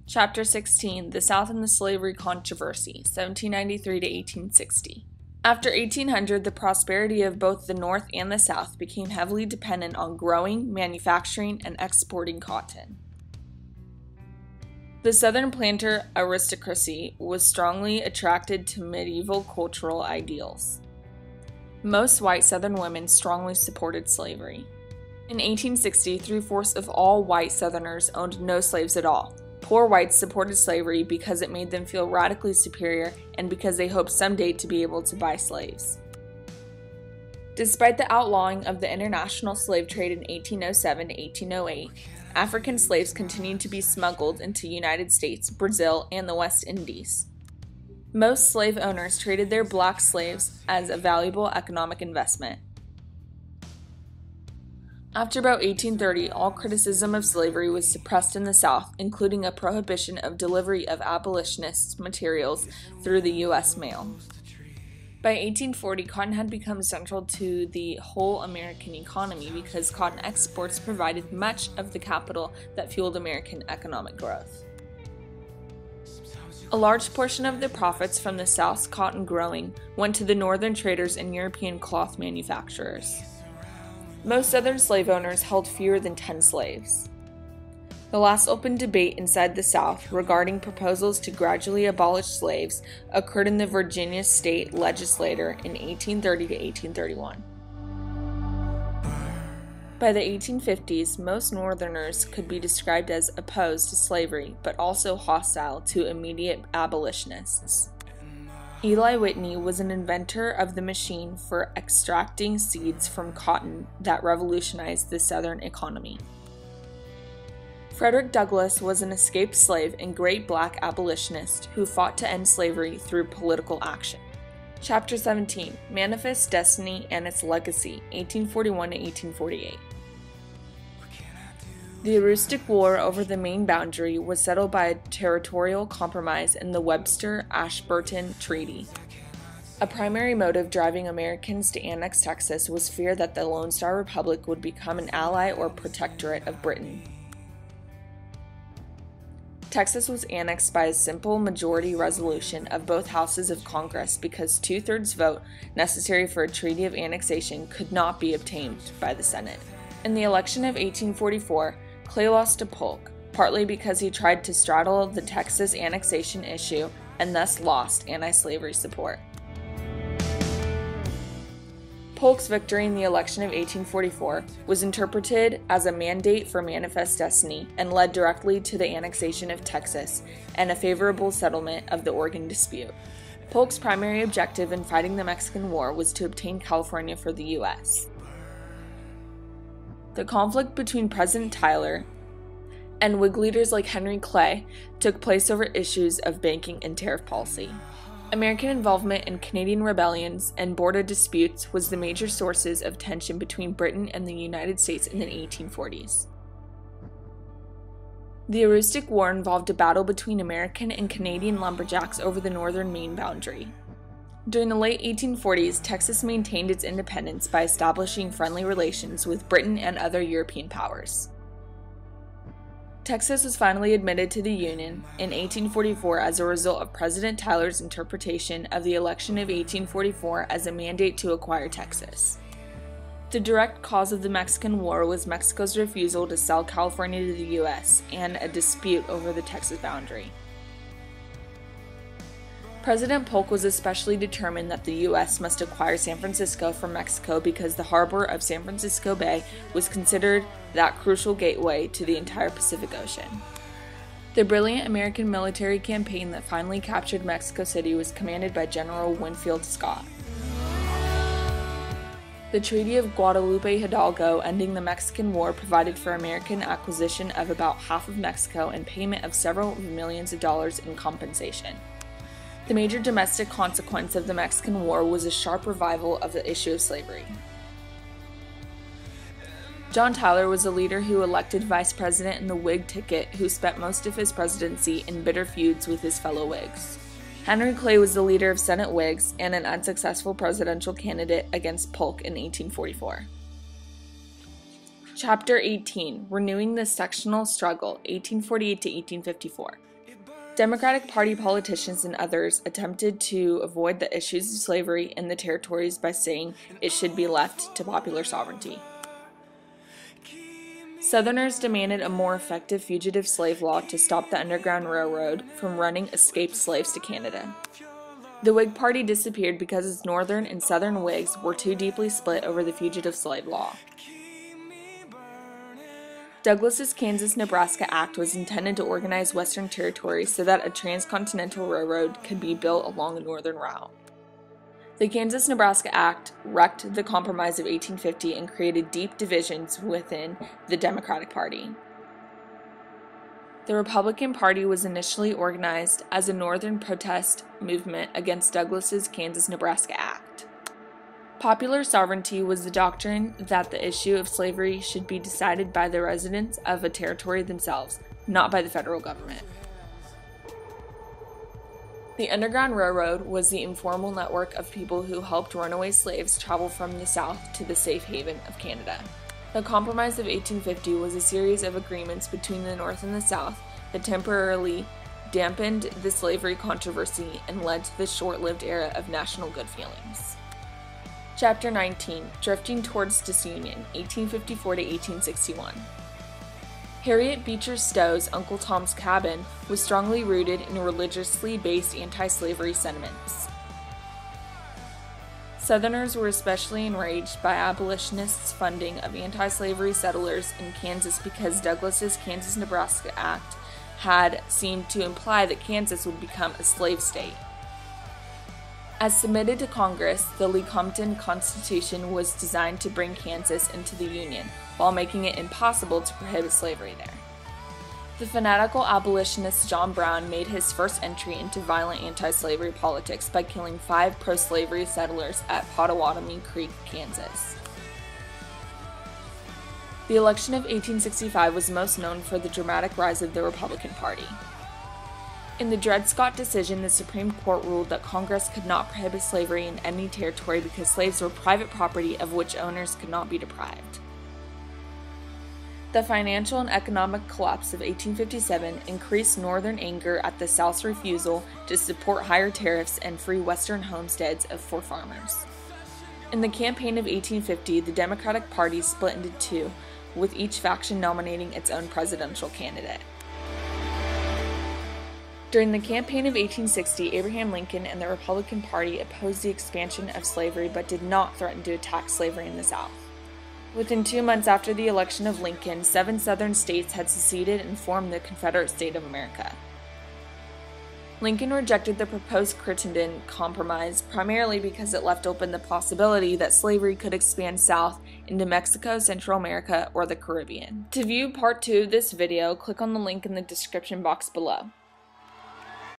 Chapter 16, The South and the Slavery Controversy, 1793 to 1860. After 1800, the prosperity of both the North and the South became heavily dependent on growing, manufacturing, and exporting cotton. The Southern planter aristocracy was strongly attracted to medieval cultural ideals. Most white Southern women strongly supported slavery. In 1860, 3/4 of all white Southerners owned no slaves at all. Poor whites supported slavery because it made them feel radically superior and because they hoped someday to be able to buy slaves. Despite the outlawing of the international slave trade in 1807 to 1808, African slaves continued to be smuggled into the United States, Brazil, and the West Indies. Most slave owners treated their black slaves as a valuable economic investment. After about 1830, all criticism of slavery was suppressed in the South, including a prohibition of delivery of abolitionists' materials through the U.S. mail. By 1840, cotton had become central to the whole American economy because cotton exports provided much of the capital that fueled American economic growth. A large portion of the profits from the South's cotton growing went to the northern traders and European cloth manufacturers. Most Southern slave owners held fewer than 10 slaves. The last open debate inside the South regarding proposals to gradually abolish slaves occurred in the Virginia state legislature in 1830 to 1831. By the 1850s, most Northerners could be described as opposed to slavery, but also hostile to immediate abolitionists. Eli Whitney was an inventor of the machine for extracting seeds from cotton that revolutionized the Southern economy. Frederick Douglass was an escaped slave and great black abolitionist who fought to end slavery through political action. Chapter 17, Manifest Destiny and Its Legacy, 1841 to 1848. The Aroostook War over the Maine boundary was settled by a territorial compromise in the Webster-Ashburton Treaty. A primary motive driving Americans to annex Texas was fear that the Lone Star Republic would become an ally or protectorate of Britain. Texas was annexed by a simple majority resolution of both houses of Congress because 2/3 vote necessary for a treaty of annexation could not be obtained by the Senate. In the election of 1844, Clay lost to Polk, partly because he tried to straddle the Texas annexation issue and thus lost anti-slavery support. Polk's victory in the election of 1844 was interpreted as a mandate for Manifest Destiny and led directly to the annexation of Texas and a favorable settlement of the Oregon dispute. Polk's primary objective in fighting the Mexican War was to obtain California for the U.S. The conflict between President Tyler and Whig leaders like Henry Clay took place over issues of banking and tariff policy. American involvement in Canadian rebellions and border disputes was the major sources of tension between Britain and the United States in the 1840s. The Aroostook War involved a battle between American and Canadian lumberjacks over the northern Maine boundary. During the late 1840s, Texas maintained its independence by establishing friendly relations with Britain and other European powers. Texas was finally admitted to the Union in 1844 as a result of President Tyler's interpretation of the election of 1844 as a mandate to acquire Texas. The direct cause of the Mexican War was Mexico's refusal to sell California to the U.S. and a dispute over the Texas boundary. President Polk was especially determined that the U.S. must acquire San Francisco from Mexico because the harbor of San Francisco Bay was considered that crucial gateway to the entire Pacific Ocean. The brilliant American military campaign that finally captured Mexico City was commanded by General Winfield Scott. The Treaty of Guadalupe Hidalgo ending the Mexican War provided for American acquisition of about half of Mexico and payment of several millions of dollars in compensation. The major domestic consequence of the Mexican War was a sharp revival of the issue of slavery. John Tyler was a leader who elected vice president in the Whig ticket who spent most of his presidency in bitter feuds with his fellow Whigs. Henry Clay was the leader of Senate Whigs and an unsuccessful presidential candidate against Polk in 1844. Chapter 18, Renewing the Sectional Struggle, 1848 to 1854. Democratic Party politicians and others attempted to avoid the issues of slavery in the territories by saying it should be left to popular sovereignty. Southerners demanded a more effective fugitive slave law to stop the Underground Railroad from running escaped slaves to Canada. The Whig Party disappeared because its Northern and Southern Whigs were too deeply split over the fugitive slave law. Douglas's Kansas-Nebraska Act was intended to organize Western territories so that a transcontinental railroad could be built along the northern route. The Kansas-Nebraska Act wrecked the Compromise of 1850 and created deep divisions within the Democratic Party. The Republican Party was initially organized as a northern protest movement against Douglas's Kansas-Nebraska Act. Popular sovereignty was the doctrine that the issue of slavery should be decided by the residents of a territory themselves, not by the federal government. The Underground Railroad was the informal network of people who helped runaway slaves travel from the South to the safe haven of Canada. The Compromise of 1850 was a series of agreements between the North and the South that temporarily dampened the slavery controversy and led to the short-lived era of national good feelings. Chapter 19, Drifting Towards Disunion, 1854 to 1861. Harriet Beecher Stowe's Uncle Tom's Cabin was strongly rooted in religiously based anti-slavery sentiments. Southerners were especially enraged by abolitionists' funding of anti-slavery settlers in Kansas because Douglas's Kansas-Nebraska Act had seemed to imply that Kansas would become a slave state. As submitted to Congress, the Lecompton Constitution was designed to bring Kansas into the Union, while making it impossible to prohibit slavery there. The fanatical abolitionist John Brown made his first entry into violent anti-slavery politics by killing 5 pro-slavery settlers at Pottawatomie Creek, Kansas. The election of 1865 was most known for the dramatic rise of the Republican Party. In the Dred Scott decision, the Supreme Court ruled that Congress could not prohibit slavery in any territory because slaves were private property of which owners could not be deprived. The financial and economic collapse of 1857 increased Northern anger at the South's refusal to support higher tariffs and free Western homesteads for farmers. In the campaign of 1850, the Democratic Party split into two, with each faction nominating its own presidential candidate. During the campaign of 1860, Abraham Lincoln and the Republican Party opposed the expansion of slavery but did not threaten to attack slavery in the South. Within 2 months after the election of Lincoln, 7 Southern states had seceded and formed the Confederate State of America. Lincoln rejected the proposed Crittenden Compromise primarily because it left open the possibility that slavery could expand south into Mexico, Central America, or the Caribbean. To view part 2 of this video, click on the link in the description box below.